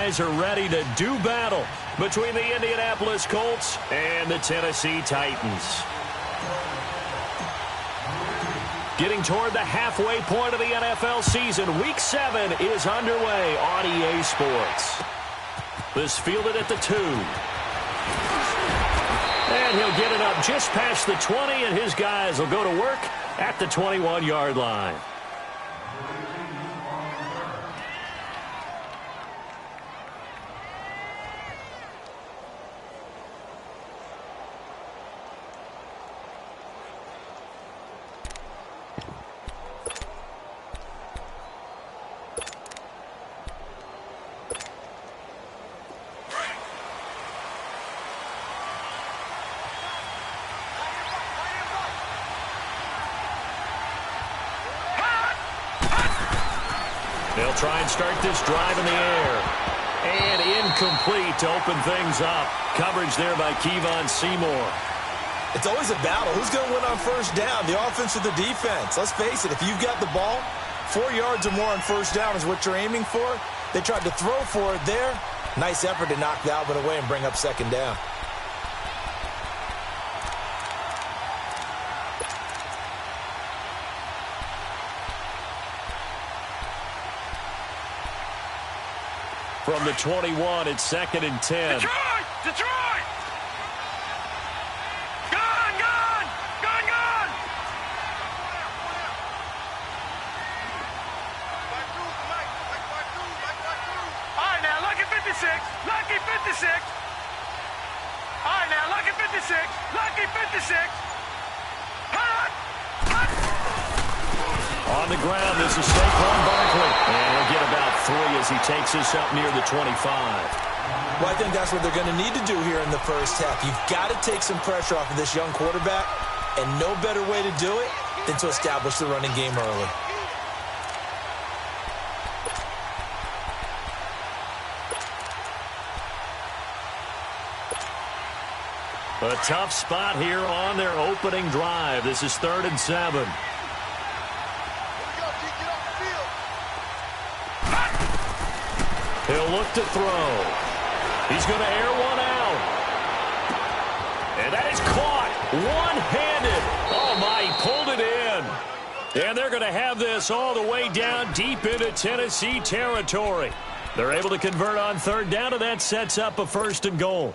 guys are ready to do battle between the Indianapolis Colts and the Tennessee Titans. Getting toward the halfway point of the NFL season, Week 7 is underway on EA Sports. This fielded at the 2. And he'll get it up just past the 20, and his guys will go to work at the 21-yard line. They'll try and start this drive in the air. And incomplete to open things up. Coverage there by Kevon Seymour. It's always a battle. Who's going to win on first down, the offense or the defense? Let's face it, if you've got the ball, 4 yards or more on first down is what you're aiming for. They tried to throw for it there. Nice effort to knock that one away and bring up second down. From the 21, it's 2nd and 10. Detroit! Detroit! Gone! Gone! Gone! Gone! All right, now, lucky 56. Lucky 56. All right, now, lucky 56. Lucky 56. Hut! Hut! On the ground, this is Saquon Barkley. And he'll get about 3 as he takes us up near the 25. Well, I think that's what they're going to need to do here in the first half. You've got to take some pressure off of this young quarterback, and no better way to do it than to establish the running game early. A tough spot here on their opening drive. This is 3rd and 7. He'll look to throw. He's going to air one out. And that is caught one-handed. Oh, my, he pulled it in. And they're going to have this all the way down deep into Tennessee territory. They're able to convert on 3rd down, and that sets up a 1st and goal.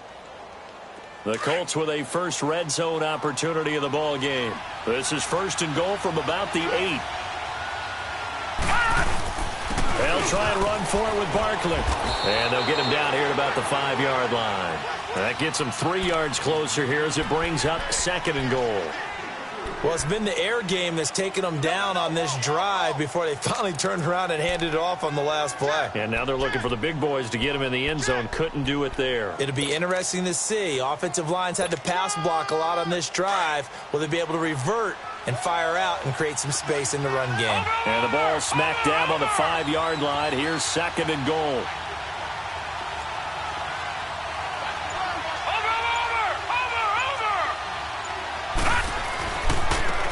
The Colts with a first red zone opportunity of the ball game. This is 1st and goal from about the 8. They'll try and run for it with Barkley. And they'll get him down here at about the 5-yard line. That gets him 3 yards closer here as it brings up 2nd and goal. Well, it's been the air game that's taken them down on this drive before they finally turned around and handed it off on the last play. And now they're looking for the big boys to get him in the end zone. Couldn't do it there. It'll be interesting to see. Offensive lines had to pass block a lot on this drive. Will they be able to revert and fire out and create some space in the run game? And the ball smack dab on the 5-yard line. Here's 2nd and goal.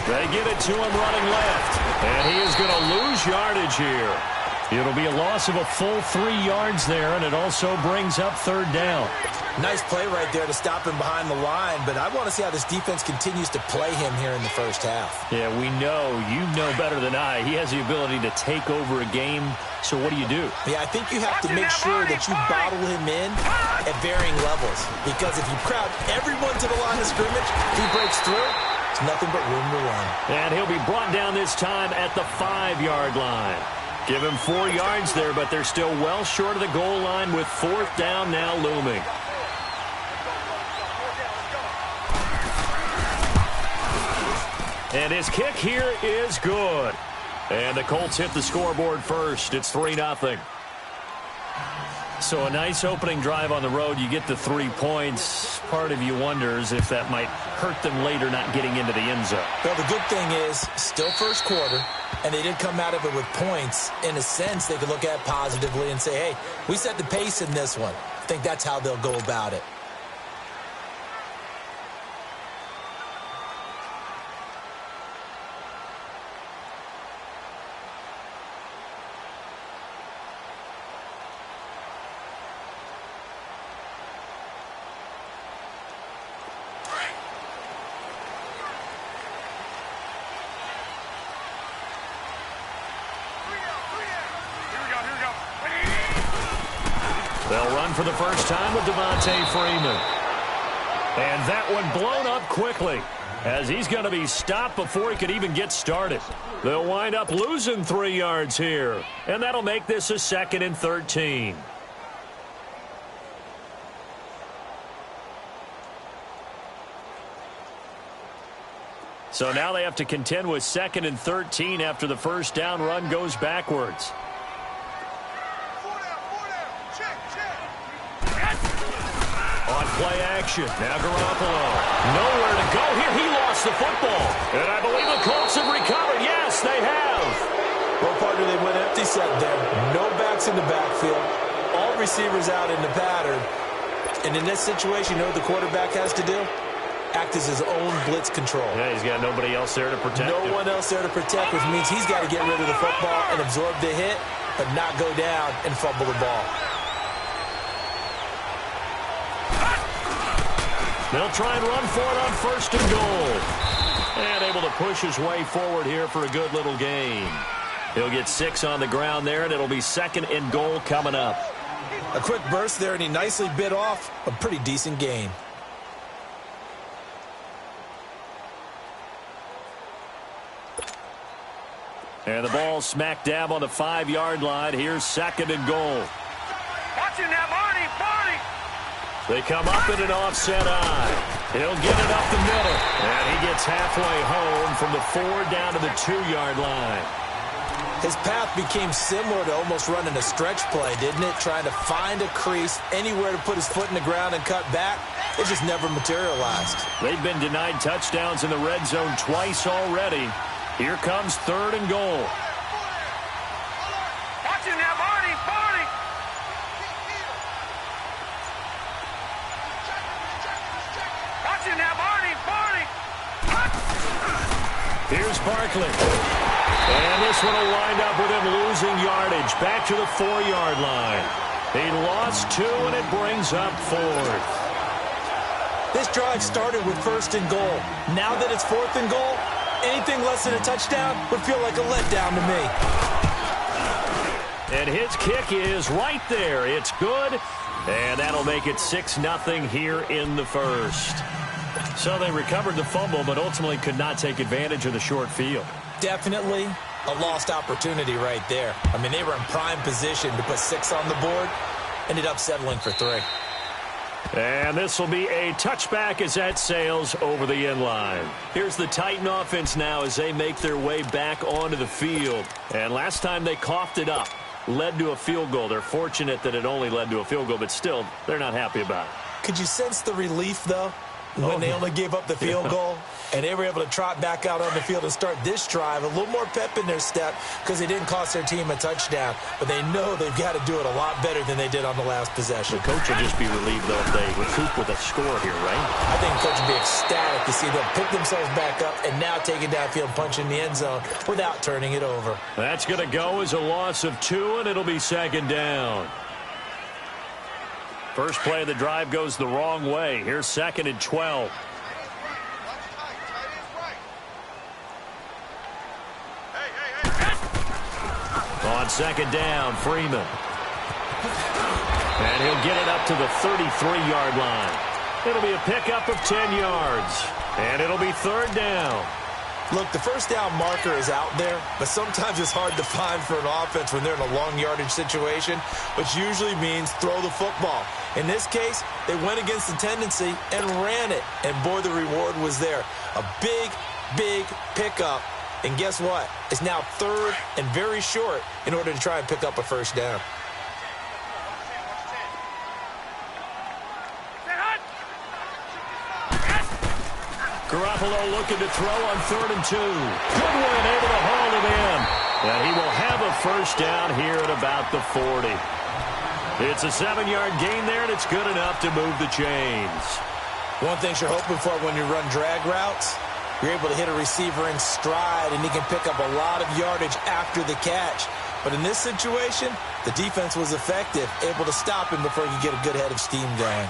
They get it to him running left. And he is going to lose yardage here. It'll be a loss of a full 3 yards there, and it also brings up 3rd down. Nice play right there to stop him behind the line, but I want to see how this defense continues to play him here in the first half. Yeah, we know. You know better than I. He has the ability to take over a game, so what do you do? Yeah, I think you have to make sure that you bottle him in at varying levels, because if you crowd everyone to the line of scrimmage, he breaks through, it's nothing but room to run. And he'll be brought down this time at the 5-yard line. Give him 4 yards there, but they're still well short of the goal line with 4th down now looming. And his kick here is good. And the Colts hit the scoreboard first. It's 3-0. So a nice opening drive on the road. You get the 3 points. Part of you wonders if that might hurt them later not getting into the end zone. Well, the good thing is, still first quarter, and they did come out of it with points. In a sense, they could look at it positively and say, hey, we set the pace in this one. I think that's how they'll go about it. They'll run for the first time with Devontae Freeman. And that one blown up quickly, as he's going to be stopped before he could even get started. They'll wind up losing 3 yards here, and that'll make this a 2nd and 13. So now they have to contend with 2nd and 13 after the first down run goes backwards. On play action, now Garoppolo. Nowhere to go here. He lost the football. And I believe the Colts have recovered. Yes, they have. Well, partner, they went empty set there. No backs in the backfield. All receivers out in the pattern. And in this situation, you know what the quarterback has to do? Act as his own blitz control. Yeah, he's got nobody else there to protect him. No one else there to protect, which means he's got to get rid of the football and absorb the hit, but not go down and fumble the ball. They'll try and run for it on 1st and goal. And able to push his way forward here for a good little gain. He'll get 6 on the ground there, and it'll be 2nd and goal coming up. A quick burst there, and he nicely bit off a pretty decent gain. And the ball smack dab on the 5-yard line. Here's 2nd and goal. Watch him now, Barney, Barney. They come up in an offset eye. He'll get it up the middle. And he gets halfway home from the 4 down to the 2-yard line. His path became similar to almost running a stretch play, didn't it? Trying to find a crease, anywhere to put his foot in the ground and cut back. It just never materialized. They've been denied touchdowns in the red zone twice already. Here comes 3rd and goal. Watch him now, Barney, Barney. Watch him now, Barney, Barney. Here's Barkley. And this one will wind up with him losing yardage. Back to the 4-yard line. He lost 2, and it brings up 4th. This drive started with 1st and goal. Now that it's 4th and goal, anything less than a touchdown would feel like a letdown to me. And his kick is right there. It's good. And that'll make it 6-0 here in the first. So they recovered the fumble, but ultimately could not take advantage of the short field. Definitely a lost opportunity right there. I mean, they were in prime position to put 6 on the board. Ended up settling for 3. And this will be a touchback as that sails over the end line. Here's the Titan offense now as they make their way back onto the field. And last time they coughed it up, led to a field goal. They're fortunate that it only led to a field goal, but still, they're not happy about it. Could you sense the relief, though, when they only gave up the field goal? And they were able to trot back out on the field and start this drive. A little more pep in their step because they didn't cost their team a touchdown. But they know they've got to do it a lot better than they did on the last possession. The coach will just be relieved, though, if they recoup with a score here, right? I think the coach will be ecstatic to see them pick themselves back up and now take it downfield and punch in the end zone without turning it over. That's going to go as a loss of 2, and it'll be 2nd down. First play of the drive goes the wrong way. Here's 2nd and 12. On 2nd down, Freeman. And he'll get it up to the 33-yard line. It'll be a pickup of 10 yards. And it'll be 3rd down. Look, the first down marker is out there, but sometimes it's hard to find for an offense when they're in a long yardage situation, which usually means throw the football. In this case, they went against the tendency and ran it. And boy, the reward was there. A big, big pickup. And guess what? It's now 3rd and very short in order to try and pick up a first down. Garoppolo looking to throw on 3rd and 2. Goodwin able to haul it in. And he will have a first down here at about the 40. It's a 7-yard gain there, and it's good enough to move the chains. One thing you're hoping for when you run drag routes, you're able to hit a receiver in stride, and he can pick up a lot of yardage after the catch. But in this situation, the defense was effective, able to stop him before he could get a good head of steam going.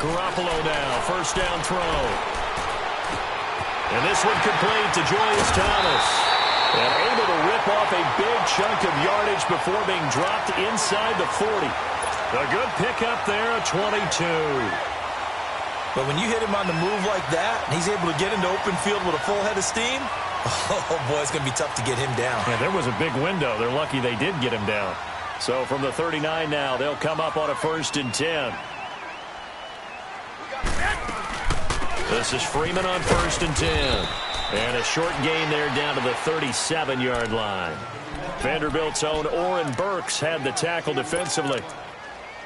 Garoppolo now, first down throw. And this one complete to Julius Thomas. And able to rip off a big chunk of yardage before being dropped inside the 40. A good pickup there, a 22. But when you hit him on the move like that, and he's able to get into open field with a full head of steam, oh, boy, it's going to be tough to get him down. Yeah, there was a big window. They're lucky they did get him down. So from the 39 now, they'll come up on a 1st and 10. This is Freeman on 1st and 10. And a short gain there down to the 37-yard line. Vanderbilt's own Oren Burks had the tackle defensively.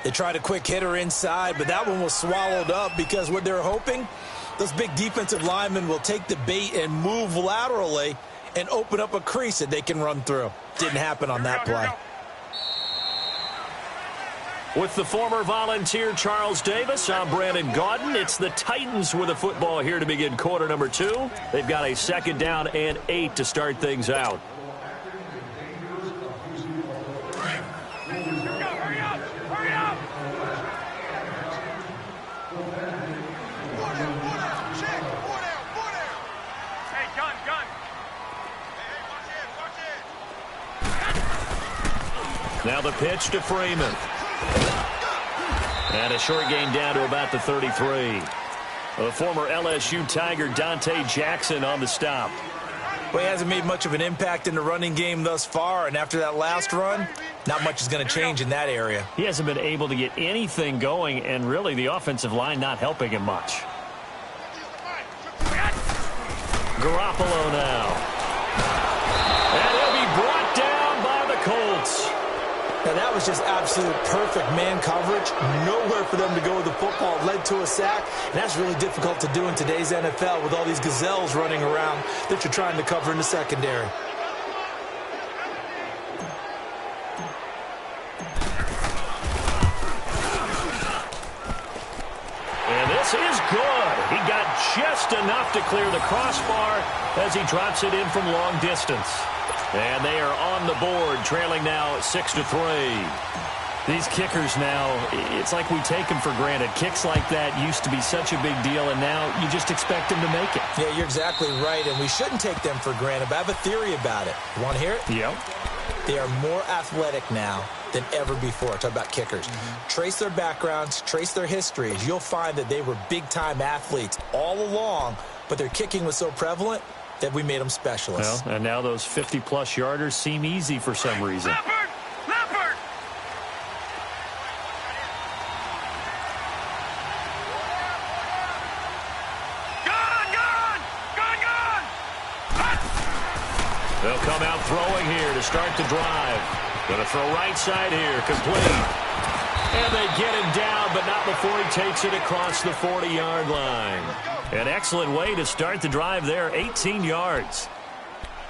They tried a quick hitter inside, but that one was swallowed up because what they're hoping, those big defensive linemen will take the bait and move laterally and open up a crease that they can run through. Didn't happen on that play. With the former Volunteer Charles Davis, I'm Brandon Gaudin. It's the Titans with the football here to begin quarter number 2. They've got a 2nd down and 8 to start things out. Hurry up! Check! 4 down! Hey, gun! Hey, watch it! Now the pitch to Freeman. And a short gain down to about the 33. The former LSU Tiger Dante Jackson on the stop. Well, he hasn't made much of an impact in the running game thus far, and after that last run, not much is going to change in that area. He hasn't been able to get anything going, and really the offensive line not helping him much. Garoppolo now. And he'll be brought down by the Colts. Now, that was just absolute perfect man coverage. Nowhere for them to go with the football. It led to a sack, and that's really difficult to do in today's NFL with all these gazelles running around that you're trying to cover in the secondary. And this is good. He got just enough to clear the crossbar as he drops it in from long distance. And they are on the board, trailing now 6-3. These kickers now, it's like we take them for granted. Kicks like that used to be such a big deal, and now you just expect them to make it. Yeah, you're exactly right, and we shouldn't take them for granted, but I have a theory about it. You want to hear it? Yep. They are more athletic now than ever before. Talk about kickers. Trace their backgrounds, trace their histories. You'll find that they were big-time athletes all along, but their kicking was so prevalent that we made them specialists. Well, and now those 50-plus yarders seem easy for some reason. Leopard! Gun! They'll come out throwing here to start the drive. Going to throw right side here, complete. And they get him down, but not before he takes it across the 40-yard line. An excellent way to start the drive there, 18 yards.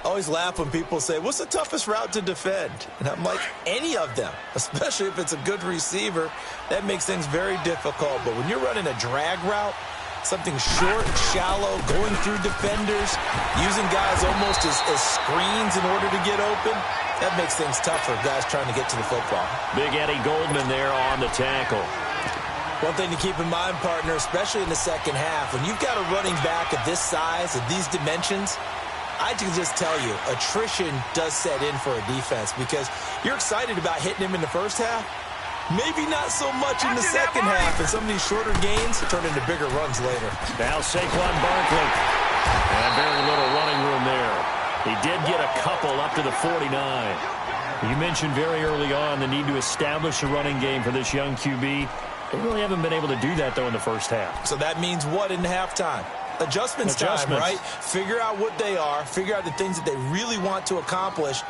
I always laugh when people say, what's the toughest route to defend? And I'm like, any of them, especially if it's a good receiver. That makes things very difficult. But when you're running a drag route, something short, shallow, going through defenders, using guys almost as screens in order to get open, that makes things tough for guys trying to get to the football. Big Eddie Goldman there on the tackle. One thing to keep in mind, partner, especially in the second half, when you've got a running back of this size, of these dimensions, I can just tell you, attrition does set in for a defense because you're excited about hitting him in the first half. Maybe not so much in the second half, and some of these shorter gains turn into bigger runs later. Now Saquon Barkley. And very little running room there. He did get a couple up to the 49. You mentioned very early on the need to establish a running game for this young QB. They really haven't been able to do that, though, in the first half. So that means what in halftime? Adjustments time, right? Figure out what they are, figure out the things that they really want to accomplish,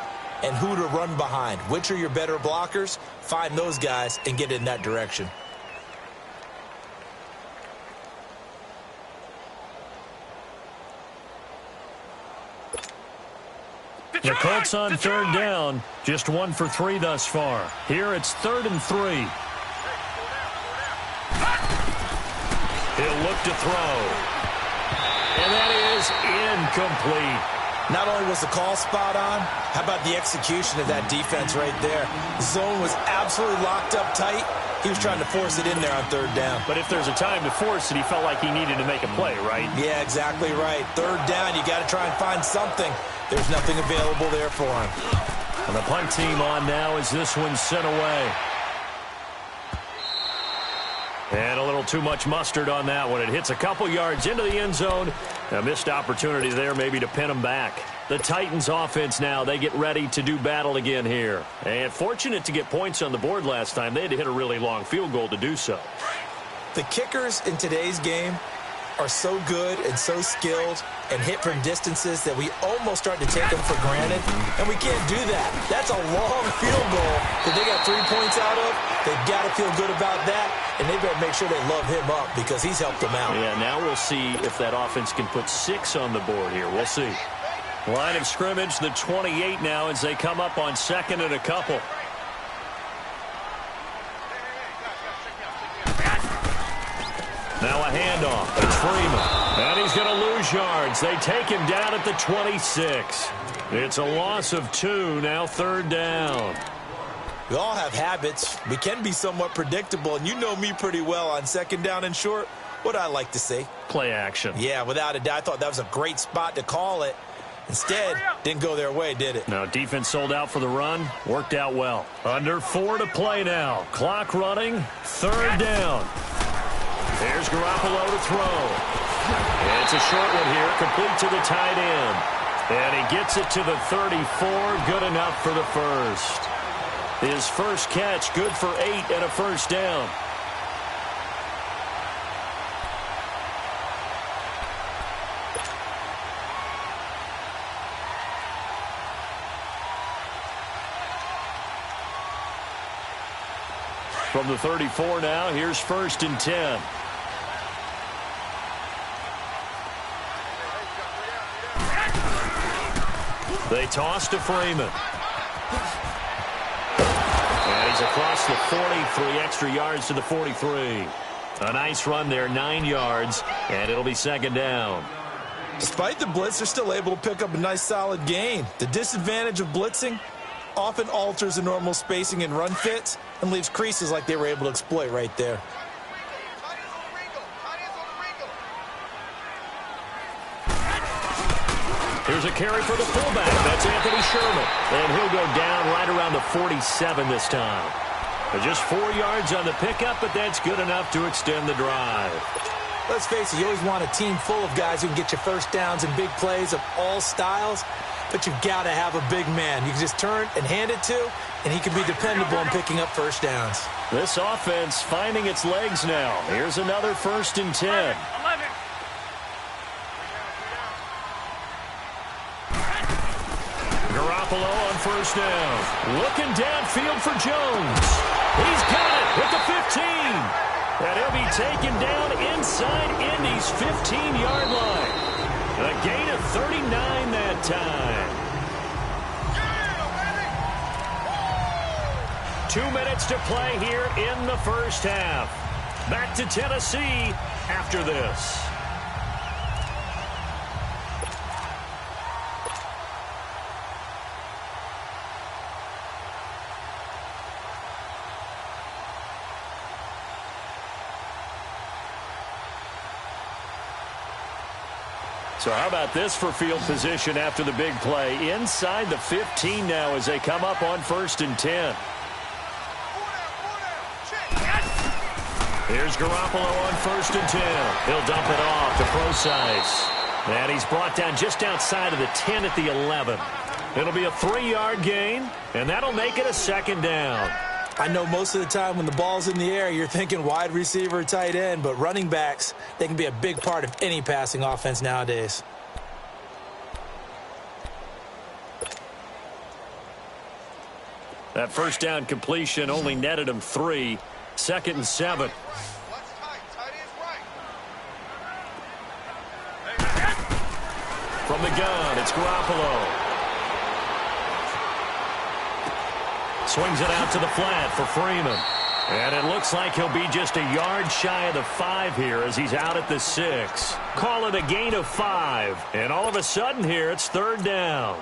and who to run behind. Which are your better blockers? Find those guys and get in that direction. The Colts on third down, just 1 for 3 thus far. Here it's 3rd and 3. He'll look to throw. And that is incomplete. Not only was the call spot on, how about the execution of that defense right there? The zone was absolutely locked up tight, He was trying to force it in there on third down. But if there's a time to force it, he felt like he needed to make a play, right? Yeah, exactly right. Third down, you got to try and find something. There's nothing available there for him. And the punt team on now as this one's sent away. And a little too much mustard on that one. It hits a couple yards into the end zone. A missed opportunity there maybe to pin them back. The Titans offense now, they get ready to do battle again here. And fortunate to get points on the board last time. They had to hit a really long field goal to do so. The kickers in today's game are so good and so skilled and hit from distances that we almost start to take them for granted, and we can't do that. That's a long field goal that they got 3 points out of. They've got to feel good about that, and they better make sure they love him up because he's helped them out. Yeah, now we'll see if that offense can put 6 on the board here. We'll see. Line of scrimmage, the 28 now as they come up on second and a couple. Now a handoff. It's Freeman. And he's going to lose yards. They take him down at the 26. It's a loss of 2. Now third down. We all have habits. We can be somewhat predictable, and you know me pretty well on second down and short. What I like to say? Play action. Yeah, without a doubt. I thought that was a great spot to call it. Instead, didn't go their way, did it? Now, defense sold out for the run. Worked out well. Under 4 to play now. Clock running. Third down. There's Garoppolo to throw. It's a short one here, complete to the tight end. And he gets it to the 34, good enough for the first. His first catch, good for 8 and a first down. From the 34 now, here's 1st and 10. They toss to Freeman. And he's across the 40, 3 extra yards to the 43. A nice run there, 9 yards, and it'll be second down. Despite the blitz, they're still able to pick up a nice solid gain. The disadvantage of blitzing often alters the normal spacing and run fits and leaves creases like they were able to exploit right there. Here's a carry for the fullback. That's Anthony Sherman. And he'll go down right around the 47 this time. Just 4 yards on the pickup, but that's good enough to extend the drive. Let's face it, you always want a team full of guys who can get you first downs and big plays of all styles, but you've got to have a big man. You can just turn and hand it to, and he can be dependable in picking up first downs. This offense finding its legs now. Here's another 1st and 10. 11. Garoppolo on first down. Looking downfield for Jones. He's got it with the 15. And he'll be taken down inside Indy's 15-yard line. A gain of 39 that time. 2 minutes to play here in the first half. Back to Tennessee after this. So how about this for field position after the big play? Inside the 15 now as they come up on 1st and 10. Here's Garoppolo on 1st and 10. He'll dump it off to Procise. And he's brought down just outside of the 10 at the 11. It'll be a 3-yard gain, and that'll make it a second down. I know most of the time when the ball's in the air, you're thinking wide receiver, tight end, but running backs, they can be a big part of any passing offense nowadays. That first down completion only netted him 3. 2nd and 7. From the gun, it's Garoppolo. Swings it out to the flat for Freeman. And it looks like he'll be just a yard shy of the 5 here as he's out at the 6. Call it a gain of 5. And all of a sudden here, it's 3rd down.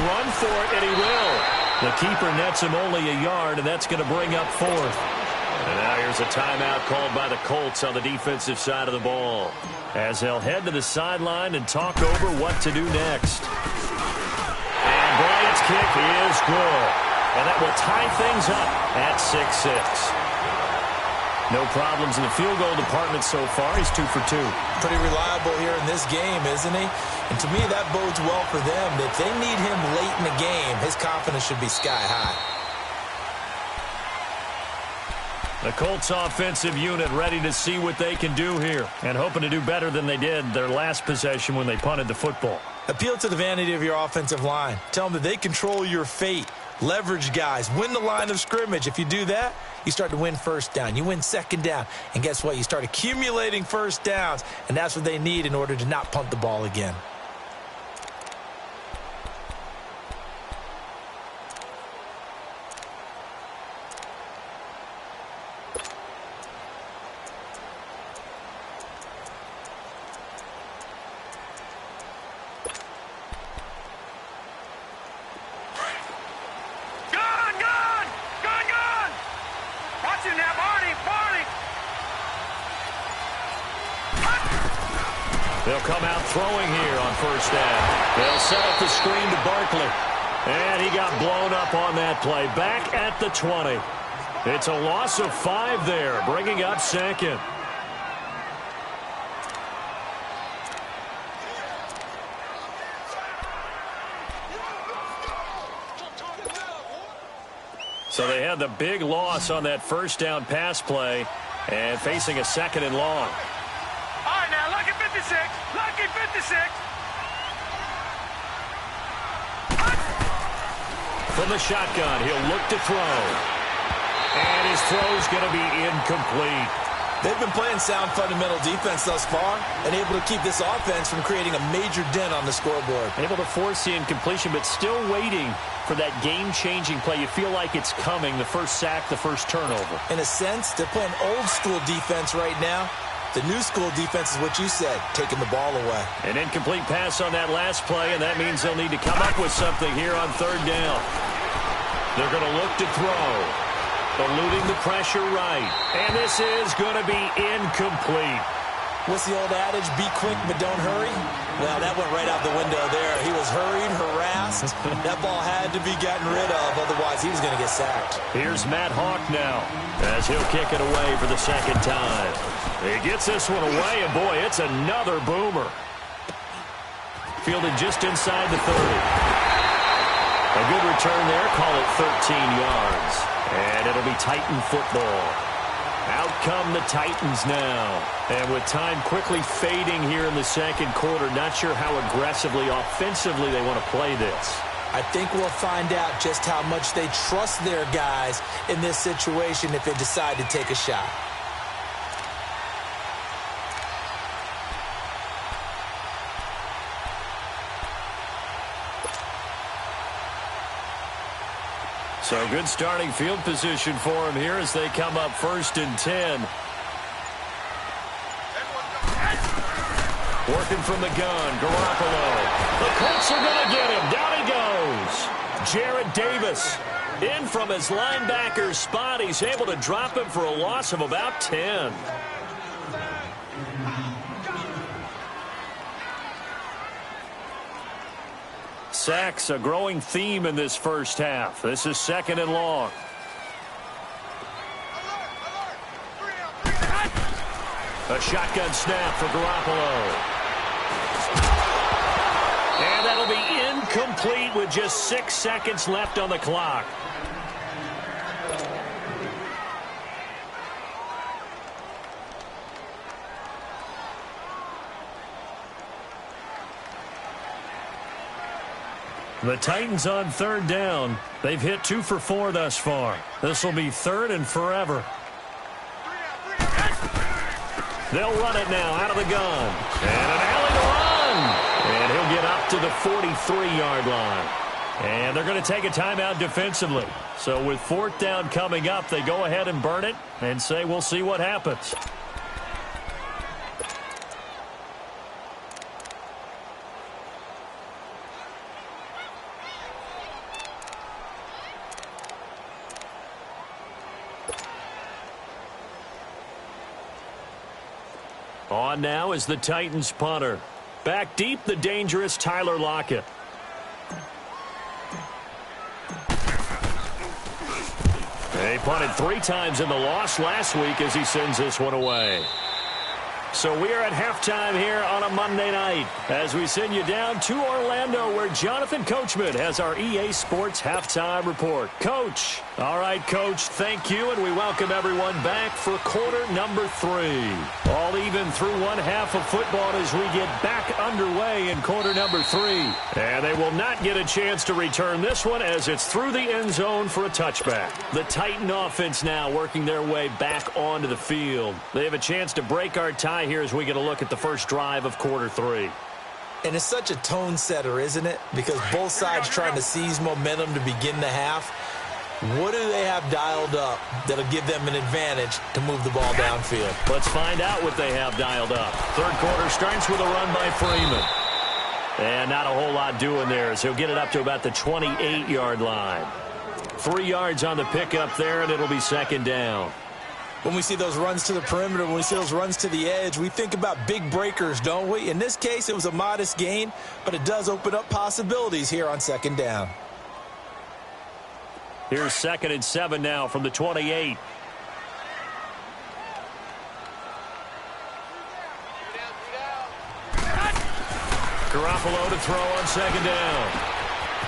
run for it, and he will. The keeper nets him only a yard, and that's going to bring up fourth. And now here's a timeout called by the Colts on the defensive side of the ball, as they'll head to the sideline and talk over what to do next. And Bryant's kick is good. And that will tie things up at 6-6. No problems in the field goal department so far. He's 2 for 2. Pretty reliable here in this game, isn't he? And to me, that bodes well for them. If they need him late in the game, his confidence should be sky high. The Colts offensive unit ready to see what they can do here and hoping to do better than they did their last possession when they punted the football. Appeal to the vanity of your offensive line. Tell them that they control your fate. Leverage guys. Win the line of scrimmage. If you do that, you start to win first down. You win second down. And guess what? You start accumulating first downs. And that's what they need in order to not punt the ball again. They'll come out throwing here on first down. They'll set up the screen to Barkley. And he got blown up on that play. Back at the 20. It's a loss of 5 there, bringing up second. So they had the big loss on that first down pass play and facing a second and long. All right, now, lucky 56. Lucky 56. From the shotgun, he'll look to throw. And his throw's going to be incomplete. They've been playing sound fundamental defense thus far and able to keep this offense from creating a major dent on the scoreboard. Able to force the incompletion, but still waiting for that game-changing play. You feel like it's coming, the first sack, the first turnover. In a sense, they're playing old-school defense right now. The new school defense is what you said, taking the ball away. An incomplete pass on that last play, and that means they'll need to come up with something here on third down. They're going to look to throw. Eluding the pressure right. And this is going to be incomplete. What's the old adage? Be quick, but don't hurry? Well, that went right out the window there. He was hurried, harassed. That ball had to be gotten rid of, otherwise he was going to get sacked. Here's Matt Hawk now, as he'll kick it away for the second time. He gets this one away, and boy, it's another boomer. Fielded just inside the 30. A good return there, call it 13 yards. And it'll be Titan football. Out come the Titans now. And with time quickly fading here in the second quarter, not sure how aggressively, offensively they want to play this. I think we'll find out just how much they trust their guys in this situation if they decide to take a shot. So good starting field position for him here as they come up 1st and 10. Working from the gun, Garoppolo. The Colts are going to get him. Down he goes. Jarrad Davis in from his linebacker spot. He's able to drop him for a loss of about 10. Sacks, a growing theme in this first half. This is 2nd and long. A shotgun snap for Garoppolo. And that'll be incomplete with just 6 seconds left on the clock. The Titans on 3rd down. They've hit 2 for 4 thus far. This will be 3rd and forever. They'll run it now out of the gun. And an alley run. And he'll get up to the 43-yard line. And they're going to take a timeout defensively. So with 4th down coming up, they go ahead and burn it and say we'll see what happens. On now is the Titans punter. Back deep, the dangerous Tyler Lockett. He punted 3 times in the loss last week as he sends this one away. So we are at halftime here on a Monday night as we send you down to Orlando where Jonathan Coachman has our EA Sports halftime report. Coach. All right, Coach, thank you, and we welcome everyone back for quarter number 3. All even through one half of football as we get back underway in quarter number 3. And they will not get a chance to return this one as it's through the end zone for a touchback. The Titan offense now working their way back onto the field. They have a chance to break our tie here as we get a look at the first drive of quarter 3. And it's such a tone setter, isn't it? Because both sides trying to seize momentum to begin the half. What do they have dialed up that'll give them an advantage to move the ball downfield? Let's find out what they have dialed up. Third quarter starts with a run by Freeman. And not a whole lot doing there as he'll get it up to about the 28-yard line. 3 yards on the pickup there, and it'll be second down. When we see those runs to the perimeter, when we see those runs to the edge, we think about big breakers, don't we? In this case, it was a modest gain, but it does open up possibilities here on second down. Here's 2nd and 7 now from the 28. Garoppolo to throw on second down.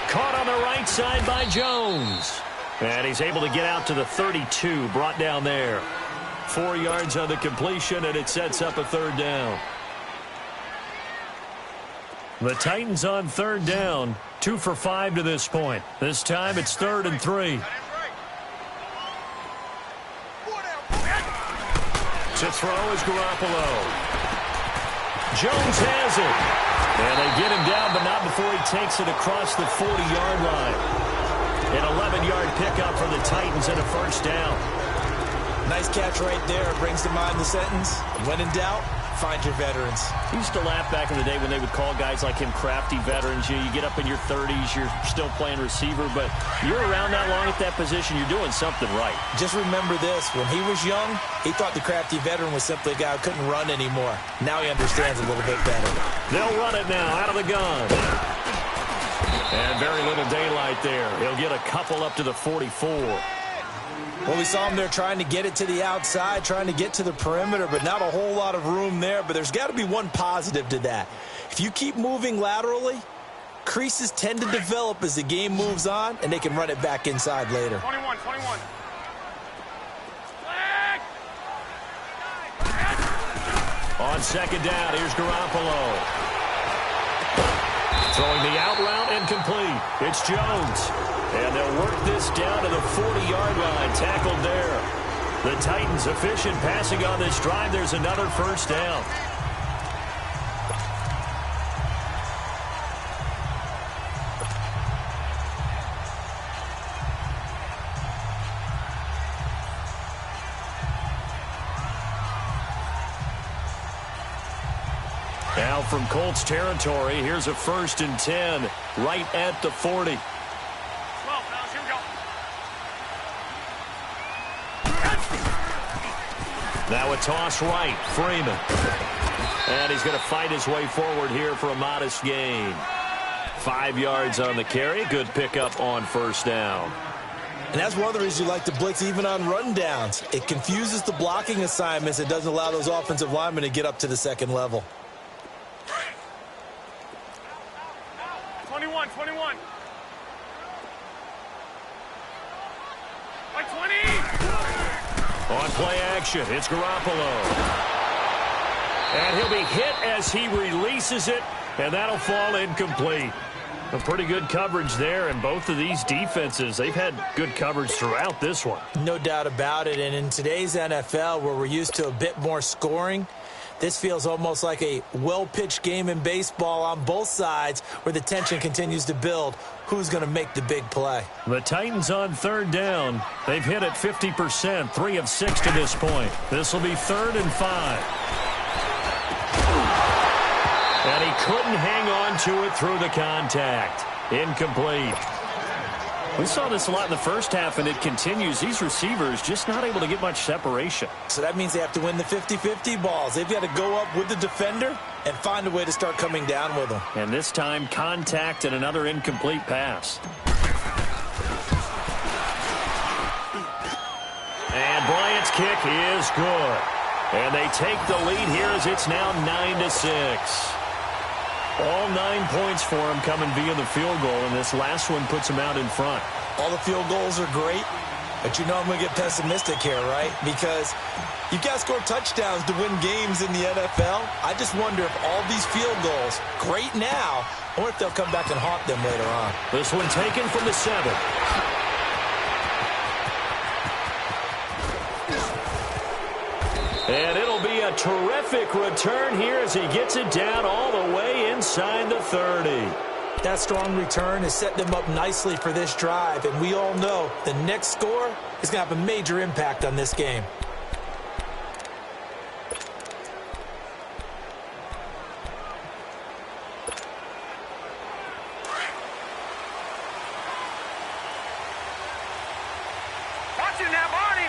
Caught on the right side by Jones. And he's able to get out to the 32, brought down there. 4 yards on the completion, and it sets up a third down. The Titans on third down, 2 for 5 to this point. This time it's 3rd and 3. To throw is Garoppolo. Jones has it. And they get him down, but not before he takes it across the 40-yard line. An 11-yard pickup for the Titans and a first down. Nice catch right there. Brings to mind the sentence, when in doubt, find your veterans. I used to laugh back in the day when they would call guys like him crafty veterans. You get up in your 30s, you're still playing receiver, but you're around that long at that position, you're doing something right. Just remember this. When he was young, he thought the crafty veteran was simply a guy who couldn't run anymore. Now he understands a little bit better. They'll run it now out of the gun. And very little daylight there. He'll get a couple up to the 44. Well, we saw him there trying to get it to the outside, trying to get to the perimeter, but not a whole lot of room there. But there's got to be one positive to that. If you keep moving laterally, creases tend to develop as the game moves on, and they can run it back inside later. 21. On second down, here's Garoppolo. Throwing the out route and complete. It's Jones. And they'll work this down to the 40-yard line. Tackled there. The Titans efficient passing on this drive. There's another first down. Now from Colts territory, here's a 1st and 10 right at the 40. 12, fellas, here we go. Now a toss right, Freeman. And he's going to fight his way forward here for a modest gain. 5 yards on the carry. Good pickup on first down. And that's one of the reasons you like to blitz even on run downs. It confuses the blocking assignments. It doesn't allow those offensive linemen to get up to the second level. 21. By 20. On play action, it's Garoppolo. And he'll be hit as he releases it, and that'll fall incomplete. A pretty good coverage there, and both of these defenses, they've had good coverage throughout this one. No doubt about it, and in today's NFL, where we're used to a bit more scoring, this feels almost like a well-pitched game in baseball on both sides where the tension continues to build. Who's going to make the big play? The Titans on third down. They've hit it 50%, 3 of 6 to this point. This will be 3rd and 5. And he couldn't hang on to it through the contact. Incomplete. We saw this a lot in the first half, and it continues. These receivers just not able to get much separation. So that means they have to win the 50-50 balls. They've got to go up with the defender and find a way to start coming down with them. And this time, contact and another incomplete pass. And Bryant's kick is good. And they take the lead here as it's now 9-6. All 9 points for him coming via the field goal, and this last one puts him out in front. All the field goals are great, but you know I'm going to get pessimistic here, right? Because you've got to score touchdowns to win games in the NFL. I just wonder if all these field goals, great now, I wonder if they'll come back and haunt them later on. This one taken from the 7. And it'll be a terrific return here as he gets it down all the way inside the 30. That strong return is setting them up nicely for this drive, and we all know the next score is going to have a major impact on this game. Watch it now, Barney.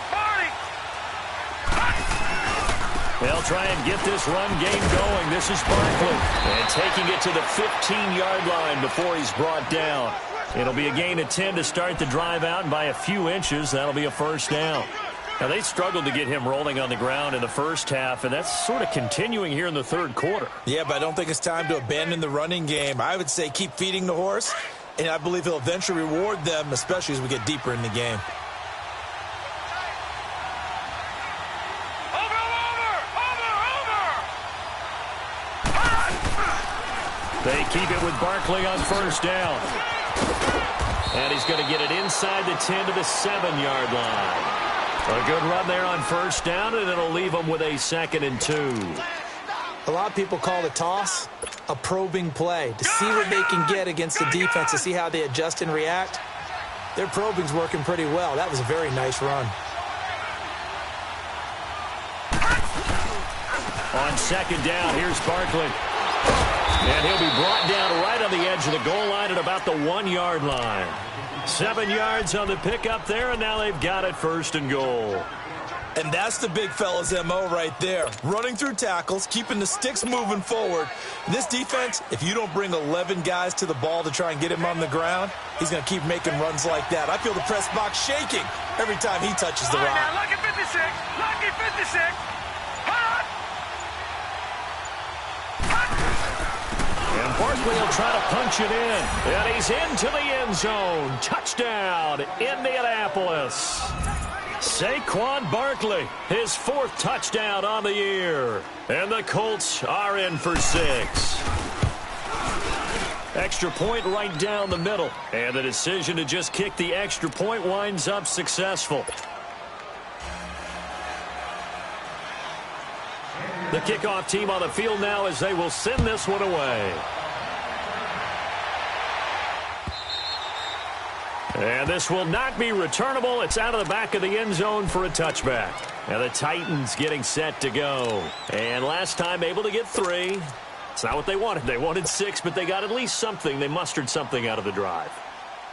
They'll try and get this run game going. This is Barkley. And taking it to the 15-yard line before he's brought down. It'll be a gain of 10 to start the drive out, and by a few inches, that'll be a first down. Now, they struggled to get him rolling on the ground in the first half, and that's sort of continuing here in the third quarter. Yeah, but I don't think it's time to abandon the running game. I would say keep feeding the horse, and I believe he'll eventually reward them, especially as we get deeper in the game. They keep it with Barkley on first down. And he's going to get it inside the 10 to the 7-yard line. A good run there on first down, and it'll leave them with a 2nd and 2. A lot of people call the toss a probing play to see what they can get against the defense, to see how they adjust and react. Their probing's working pretty well. That was a very nice run. On 2nd down, here's Barkley. And he'll be brought down right on the edge of the goal line at about the 1-yard line. 7 yards on the pickup there, and now they've got it 1st and goal. And that's the big fella's MO right there. Running through tackles, keeping the sticks moving forward. This defense, if you don't bring 11 guys to the ball to try and get him on the ground, he's going to keep making runs like that. I feel the press box shaking every time he touches the rock. Now, lucky 56. Lucky 56. And Barkley will try to punch it in. And he's into the end zone. Touchdown, Indianapolis. Saquon Barkley, his 4th touchdown on the year. And the Colts are in for 6. Extra point right down the middle. And the decision to just kick the extra point winds up successful. The kickoff team on the field now as they will send this one away. And this will not be returnable. It's out of the back of the end zone for a touchback. And the Titans getting set to go. And last time able to get 3. It's not what they wanted. They wanted 6, but they got at least something. They mustered something out of the drive.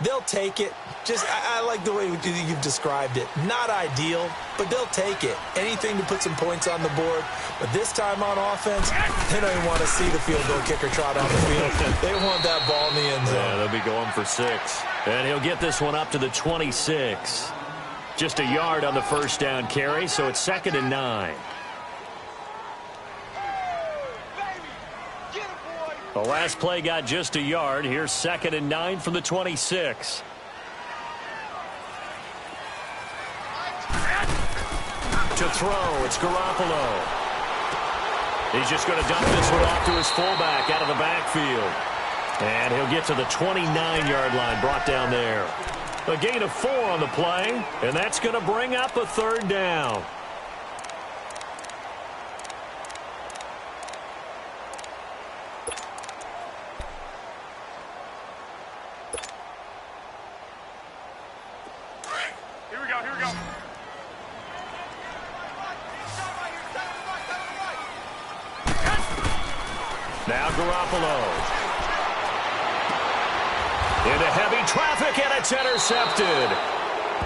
They'll take it. I like the way you've described it. Not ideal, but they'll take it. Anything to put some points on the board. But this time on offense, they don't even want to see the field goal kicker trot on the field. They want that ball in the end zone. Yeah, they'll be going for 6. And he'll get this one up to the 26. Just a yard on the first down carry, so it's 2nd and 9. The last play got just a yard. Here's 2nd and 9 from the 26. To throw, it's Garoppolo. He's just going to dump this one off to his fullback out of the backfield. And he'll get to the 29-yard line, brought down there. A gain of 4 on the play, and that's going to bring up a 3rd down. Here we go. Now Garoppolo. Into heavy traffic, and it's intercepted.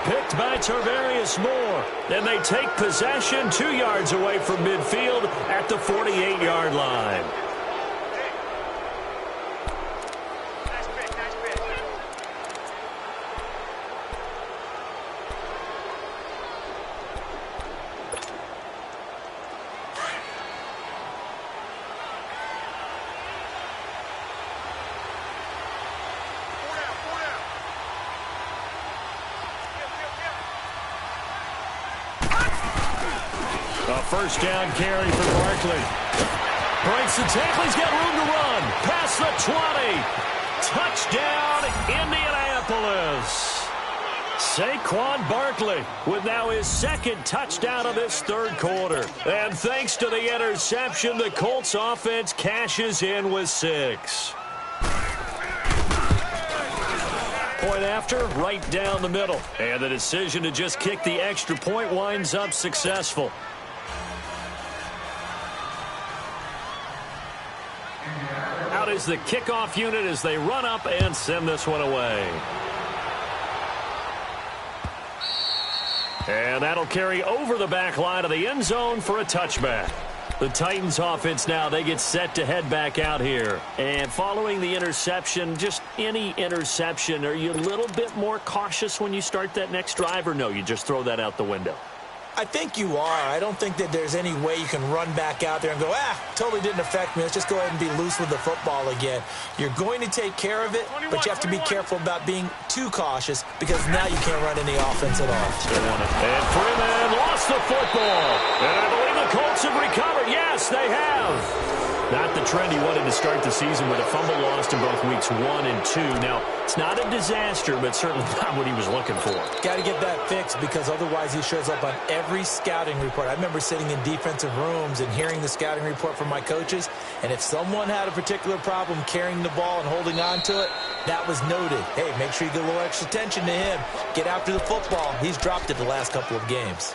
Picked by Tarvarius Moore. And they take possession 2 yards away from midfield at the 48-yard line. A first down carry for Barkley. Breaks the tackle. He's got room to run. Past the 20. Touchdown, Indianapolis. Saquon Barkley with now his second touchdown of this third quarter. And thanks to the interception, the Colts offense cashes in with 6. Point after, right down the middle. And the decision to just kick the extra point winds up successful. Out is the kickoff unit as they run up and send this one away. And that'll carry over the back line of the end zone for a touchback. The Titans offense now, they get set to head back out here. And following the interception, just any interception, are you a little bit more cautious when you start that next drive, or no, you just throw that out the window? I think you are. I don't think that there's any way you can run back out there and go, totally didn't affect me. Let's just go ahead and be loose with the football again. You're going to take care of it, but you have to be careful about being too cautious because now you can't run any offense at all. And Freeman lost the football. And I believe the Colts have recovered. Yes, they have. Not the trend he wanted to start the season with a fumble lost in both weeks 1 and 2. Now, it's not a disaster, but certainly not what he was looking for. Got to get that fixed because otherwise he shows up on every scouting report. I remember sitting in defensive rooms and hearing the scouting report from my coaches, and if someone had a particular problem carrying the ball and holding on to it, that was noted. Hey, make sure you get a little extra attention to him. Get after the football. He's dropped it the last couple of games.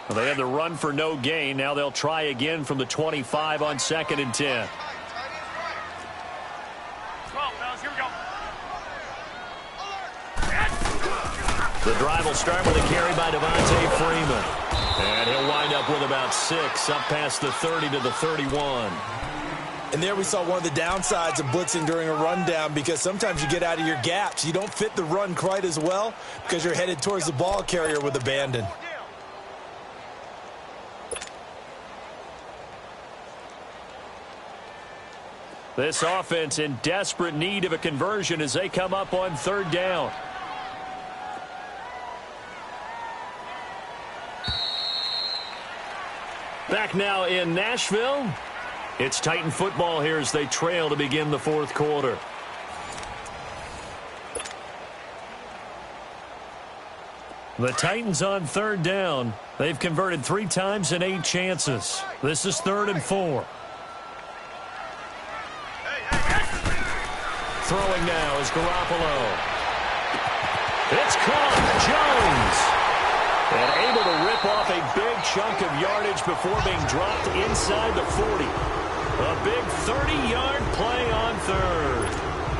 Well, they had the run for no gain. Now they'll try again from the 25 on 2nd and 10. The drive will start with a carry by Devontae Freeman. And he'll wind up with about 6, up past the 30 to the 31. And there we saw one of the downsides of blitzing during a rundown because sometimes you get out of your gaps. You don't fit the run quite as well because you're headed towards the ball carrier with abandon. This offense in desperate need of a conversion as they come up on 3rd down. Back now in Nashville. It's Titan football here as they trail to begin the 4th quarter. The Titans on 3rd down. They've converted 3 times in 8 chances. This is 3rd and 4. Throwing now is Garoppolo. It's caught. Jones. And able to rip off a big chunk of yardage before being dropped inside the 40. A big 30-yard play on 3rd.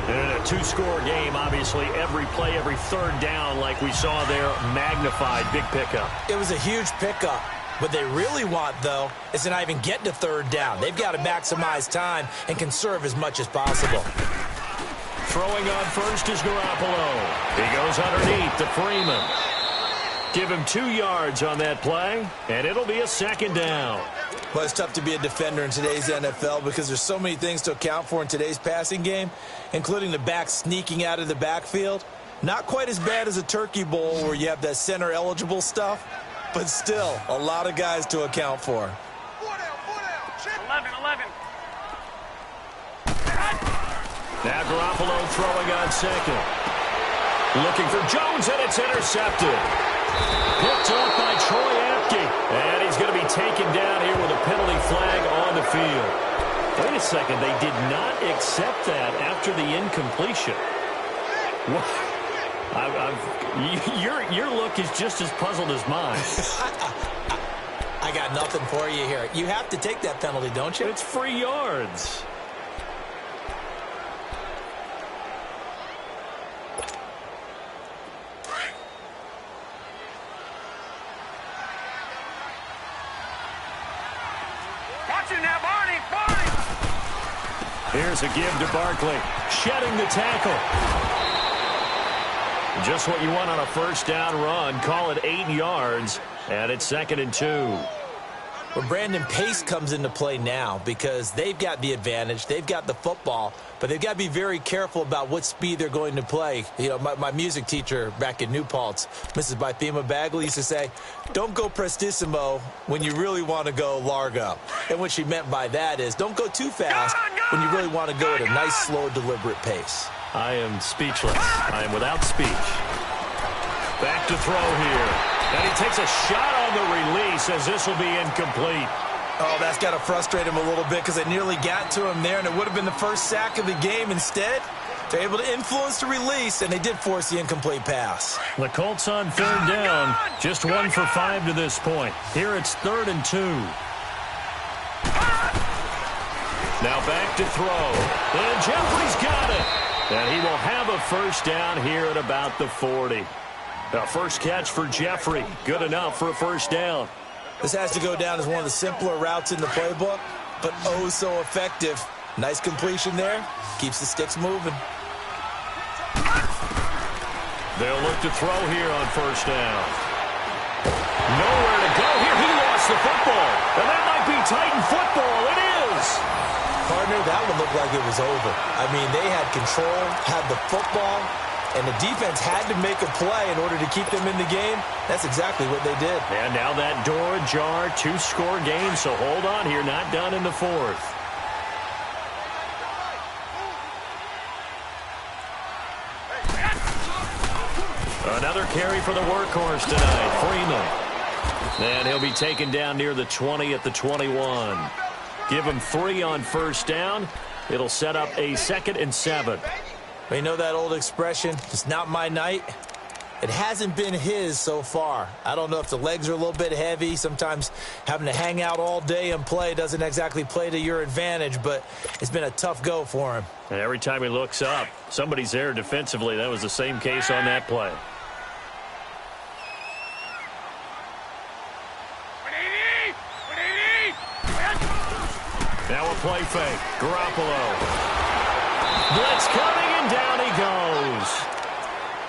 And in a 2-score game, obviously, every play, every 3rd down, like we saw there, magnified. Big pickup. It was a huge pickup. What they really want, though, is to not even get to 3rd down. They've got to maximize time and conserve as much as possible. Throwing on first is Garoppolo. He goes underneath to Freeman. Give him 2 yards on that play, and it'll be a 2nd down. Well, it's tough to be a defender in today's NFL because there's so many things to account for in today's passing game, including the back sneaking out of the backfield. Not quite as bad as a turkey bowl where you have that center-eligible stuff, but still a lot of guys to account for. 11. Now Garoppolo throwing on 2nd. Looking for Jones, and it's intercepted. Picked off by Troy Apke. And he's going to be taken down here with a penalty flag on the field. Wait a second. They did not accept that after the incompletion. Your look is just as puzzled as mine. I got nothing for you here. You have to take that penalty, don't you? It's free yards. Watch it now, Barney. Barney. Here's a give to Barkley. Shedding the tackle. Just what you want on a first down run. Call it 8 yards, and it's 2nd and 2. Well, Brandon, pace comes into play now because they've got the advantage. They've got the football, but they've got to be very careful about what speed they're going to play. You know, my music teacher back in New Paltz, Mrs. Bythema Bagley, used to say, don't go prestissimo when you really want to go largo. And what she meant by that is don't go too fast when you really want to go at a nice, slow, deliberate pace. I am speechless. I am without speech. Back to throw here. And he takes a shot on the release as this will be incomplete. Oh, that's got to frustrate him a little bit because they nearly got to him there, and it would have been the first sack of the game. Instead, they're able to influence the release, and they did force the incomplete pass. The Colts on 3rd down. Just 1 for 5 to this point. Here it's 3rd and 2. Now back to throw. And Jeffrey's got it. And he will have a first down here at about the 40. The first catch for Jeffrey. Good enough for a first down. This has to go down as one of the simpler routes in the playbook, but oh so effective. Nice completion there. Keeps the sticks moving. They'll look to throw here on first down. Nowhere to go here. He lost the football. And that might be Titan football. It is. Partner, that one looked like it was over. I mean, they had control, had the football, and the defense had to make a play in order to keep them in the game. That's exactly what they did. And now that door ajar, 2-score game, so hold on here, not done in the 4th. Another carry for the workhorse tonight, Freeman. And he'll be taken down near the 20 at the 21. Give him 3 on first down. It'll set up a 2nd and 7. You know that old expression, it's not my night? It hasn't been his so far. I don't know if the legs are a little bit heavy. Sometimes having to hang out all day and play doesn't exactly play to your advantage, but it's been a tough go for him. And every time he looks up, somebody's there defensively. That was the same case on that play. Now a play fake. Garoppolo. Blitz coming, and down he goes.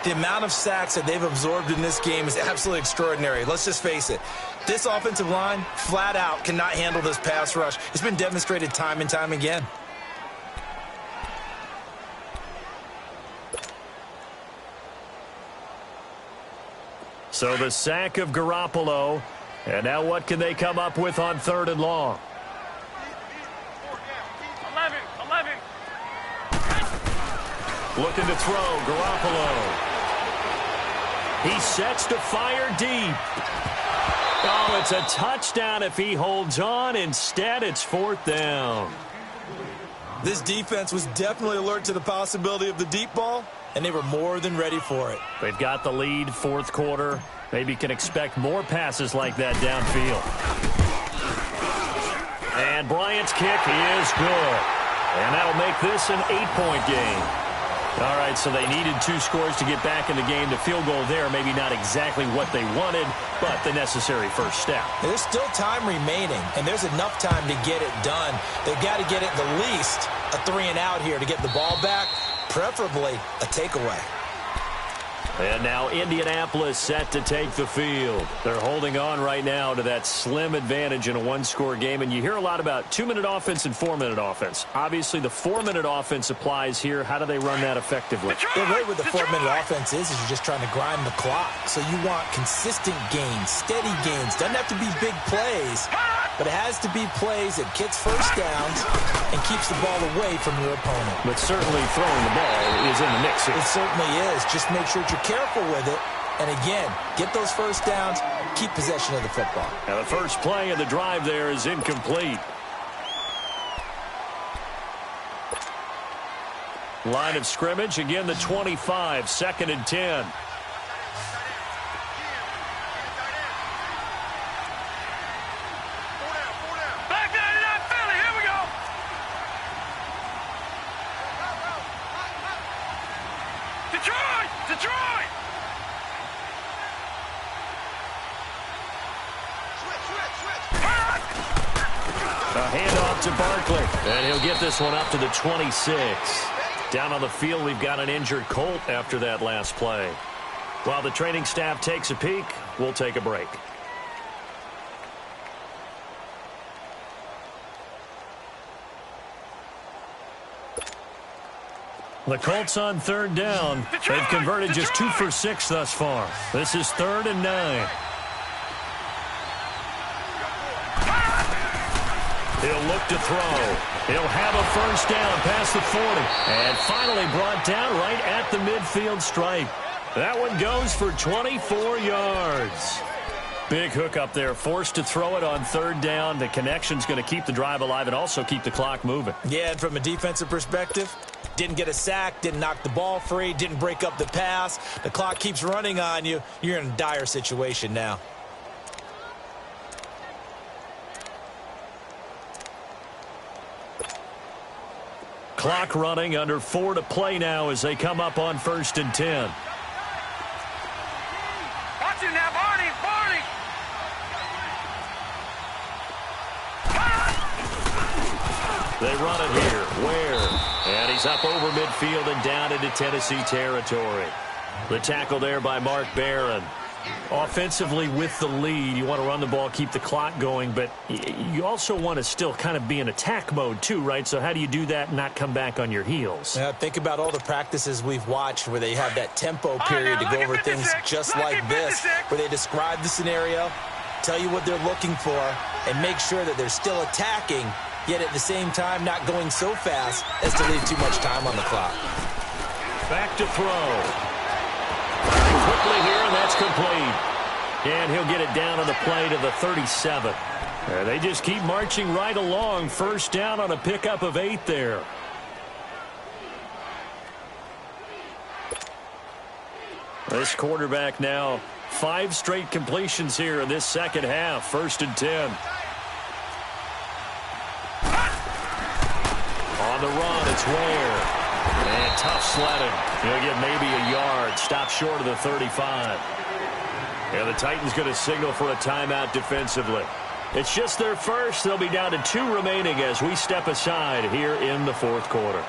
The amount of sacks that they've absorbed in this game is absolutely extraordinary. Let's just face it. This offensive line, flat out, cannot handle this pass rush. It's been demonstrated time and time again. So the sack of Garoppolo. And now what can they come up with on 3rd and long? 11. Looking to throw, Garoppolo. He sets to fire deep. Oh, it's a touchdown if he holds on. Instead, it's 4th down. This defense was definitely alert to the possibility of the deep ball, and they were more than ready for it. They've got the lead, 4th quarter. Maybe can expect more passes like that downfield. And Bryant's kick is good. And that'll make this an 8-point game. All right, so they needed 2 scores to get back in the game. The field goal there, maybe not exactly what they wanted, but the necessary first step. There's still time remaining, and there's enough time to get it done. They've got to get it the least a 3-and-out here to get the ball back, preferably a takeaway. And now Indianapolis set to take the field. They're holding on right now to that slim advantage in a 1-score game. And you hear a lot about 2-minute offense and 4-minute offense. Obviously, the 4-minute offense applies here. How do they run that effectively? The way with the 4-minute offense is you're just trying to grind the clock. So you want consistent gains, steady gains. Doesn't have to be big plays, but it has to be plays that gets first downs and keeps the ball away from your opponent. But certainly throwing the ball is in the mix here. It certainly is. Just make sure that you're careful with it. And again, get those first downs, keep possession of the football. Now the first play of the drive there is incomplete. Line of scrimmage, again the 25, 2nd and 10. Back 99 Philly, here we go. Detroit! Detroit! A handoff to Barkley. And he'll get this one up to the 26. Down on the field, we've got an injured Colt after that last play. While the training staff takes a peek, we'll take a break. The Colts on 3rd down. They've converted just 2 for 6 thus far. This is 3rd and 9. He'll look to throw. He'll have a first down past the 40. And finally brought down right at the midfield stripe. That one goes for 24 yards. Big hook up there. Forced to throw it on 3rd down. The connection's going to keep the drive alive and also keep the clock moving. Yeah, and from a defensive perspective, didn't get a sack, didn't knock the ball free, didn't break up the pass. The clock keeps running on you. You're in a dire situation now. Clock running, under 4 to play now as they come up on 1st and 10. Watch him now, Barney! Barney! They run it here. Where? And he's up over midfield and down into Tennessee territory. The tackle there by Mark Barron. Offensively with the lead, you want to run the ball, keep the clock going, but you also want to still kind of be in attack mode too, right? So how do you do that and not come back on your heels? Yeah, think about all the practices we've watched where they have that tempo period to go over things just like this, where they describe the scenario, tell you what they're looking for, and make sure that they're still attacking, yet at the same time not going so fast as to leave too much time on the clock. Back to throw. Quickly here, and that's complete. And he'll get it down on the play to the 37. And they just keep marching right along. First down on a pickup of 8 there. This quarterback now 5 straight completions here in this second half. 1st and 10. On the run, it's Ware. And tough sledding. He'll get maybe a yard. Stop short of the 35. And the Titans going to signal for a timeout defensively. It's just their first. They'll be down to 2 remaining as we step aside here in the 4th quarter.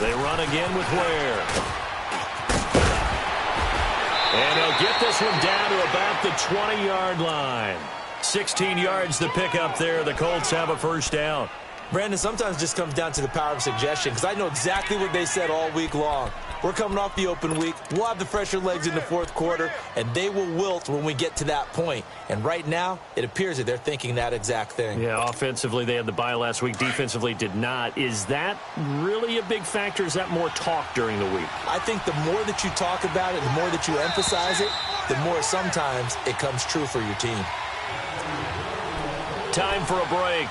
They run again with Ware. And he'll get this one down to about the 20-yard line. 16 yards to pick up there. The Colts have a first down. Brandon, sometimes it just comes down to the power of suggestion, because I know exactly what they said all week long. We're coming off the open week. We'll have the fresher legs in the 4th quarter, and they will wilt when we get to that point. And right now, it appears that they're thinking that exact thing. Yeah, offensively, they had the bye last week. Defensively, did not. Is that really a big factor? Is that more talk during the week? I think the more that you talk about it, the more that you emphasize it, the more sometimes it comes true for your team. Time for a break.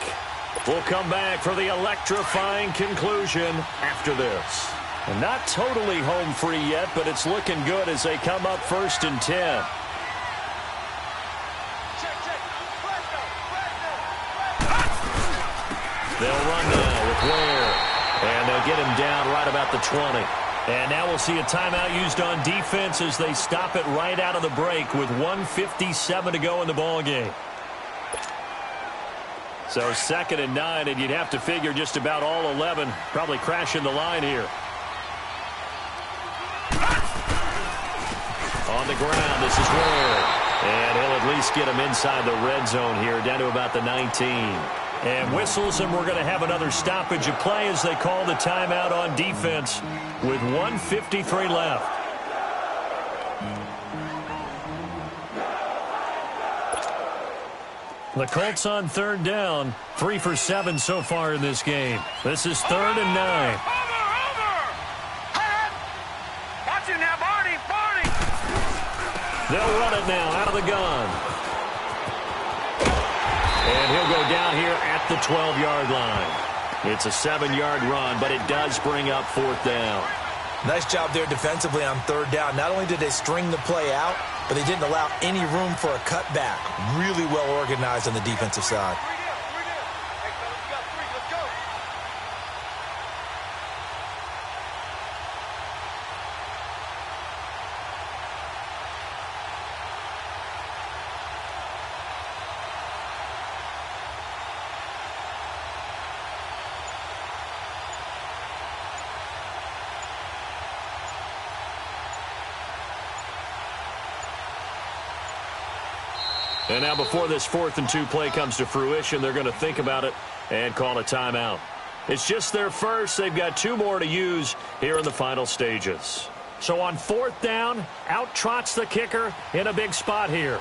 We'll come back for the electrifying conclusion after this. And not totally home free yet, but it's looking good as they come up 1st and 10. They'll run now with Ware. And they'll get him down right about the 20. And now we'll see a timeout used on defense as they stop it right out of the break with 1:57 to go in the ballgame. So 2nd and 9, and you'd have to figure just about all 11 probably crashing the line here. On the ground, this is Ware. And he'll at least get him inside the red zone here, down to about the 19. And whistles, and we're going to have another stoppage of play as they call the timeout on defense with 1:53 left. The Colts on third down, 3 for 7 so far in this game. This is 3rd and 9. Over! Watch it now, Barney! They'll run it now out of the gun. And he'll go down here at the 12-yard line. It's a 7-yard run, but it does bring up 4th down. Nice job there defensively on 3rd down. Not only did they string the play out, but they didn't allow any room for a cutback. Really well organized on the defensive side. And now before this 4th and 2 play comes to fruition, they're going to think about it and call a timeout. It's just their first. They've got 2 more to use here in the final stages. So on 4th down, out trots the kicker in a big spot here.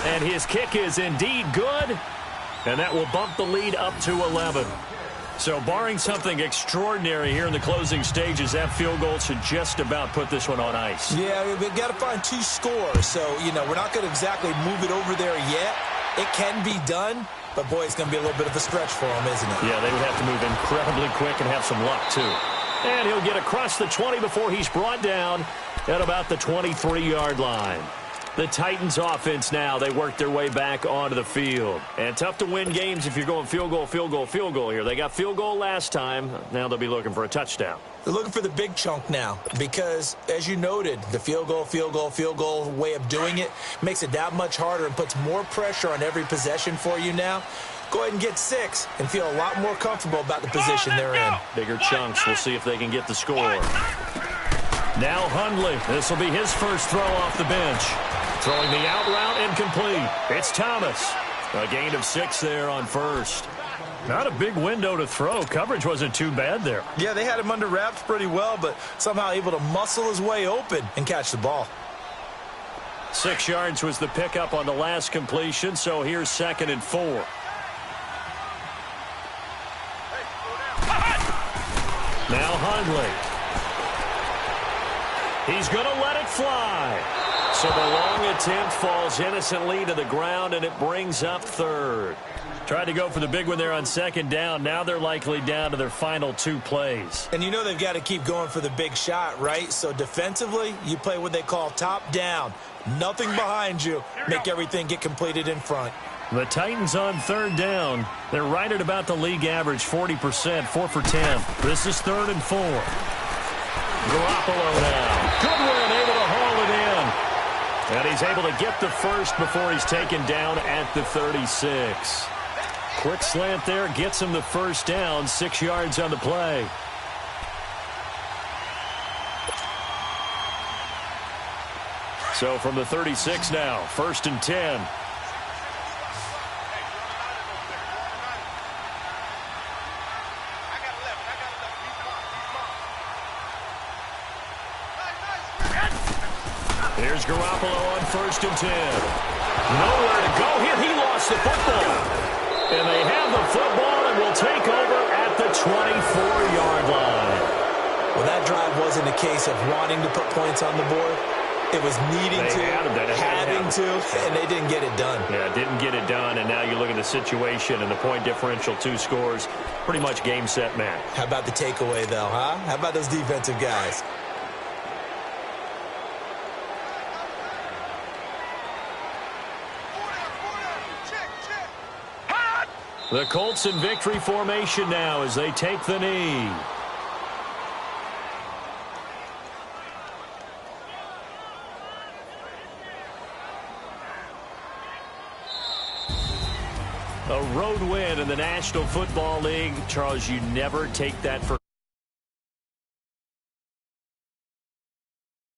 And his kick is indeed good, and that will bump the lead up to 11. So barring something extraordinary here in the closing stages, that field goal should just about put this one on ice. Yeah, we've got to find 2 scores. So, we're not going to exactly move it over there yet. It can be done, but, boy, it's going to be a little bit of a stretch for them, isn't it? Yeah, they would have to move incredibly quick and have some luck, too. And he'll get across the 20 before he's brought down at about the 23-yard line. The Titans offense now, they work their way back onto the field. And tough to win games if you're going field goal here. They got field goal last time. Now they'll be looking for a touchdown. They're looking for the big chunk now because, as you noted, the field goal way of doing it makes it that much harder and puts more pressure on every possession for you now. Go ahead and get 6 and feel a lot more comfortable about the position they're in. Bigger chunks. We'll see if they can get the score. Now Hundley. This will be his first throw off the bench. Throwing the out route incomplete. It's Thomas. A gain of 6 there on first. Not a big window to throw. Coverage wasn't too bad there. Yeah, they had him under wraps pretty well, but somehow able to muscle his way open and catch the ball. 6 yards was the pickup on the last completion, so here's 2nd and 4. Now Hundley. He's going to let it fly. So the long attempt falls innocently to the ground, and it brings up 3rd. Tried to go for the big one there on 2nd down. Now they're likely down to their final 2 plays. And they've got to keep going for the big shot, right? So defensively, you play what they call top down. Nothing behind you. Make everything get completed in front. The Titans on 3rd down. They're right at about the league average, 40%, 4 for 10. This is 3rd and 4. Garoppolo now. Goodwin able to haul it in. And he's able to get the first before he's taken down at the 36. Quick slant there, gets him the first down, 6 yards on the play. So from the 36 now, 1st and 10. Here's Garoppolo on 1st and 10. Nowhere to go here. He lost the football. And they have the football and will take over at the 24-yard line. Well, that drive wasn't a case of wanting to put points on the board. It was needing to, having to, and they didn't get it done. Yeah, didn't get it done, and now you look at the situation and the point differential, 2 scores, pretty much game, set, match. How about the takeaway, though, huh? How about those defensive guys? The Colts in victory formation now as they take the knee. A road win in the National Football League. Charles, you never take that for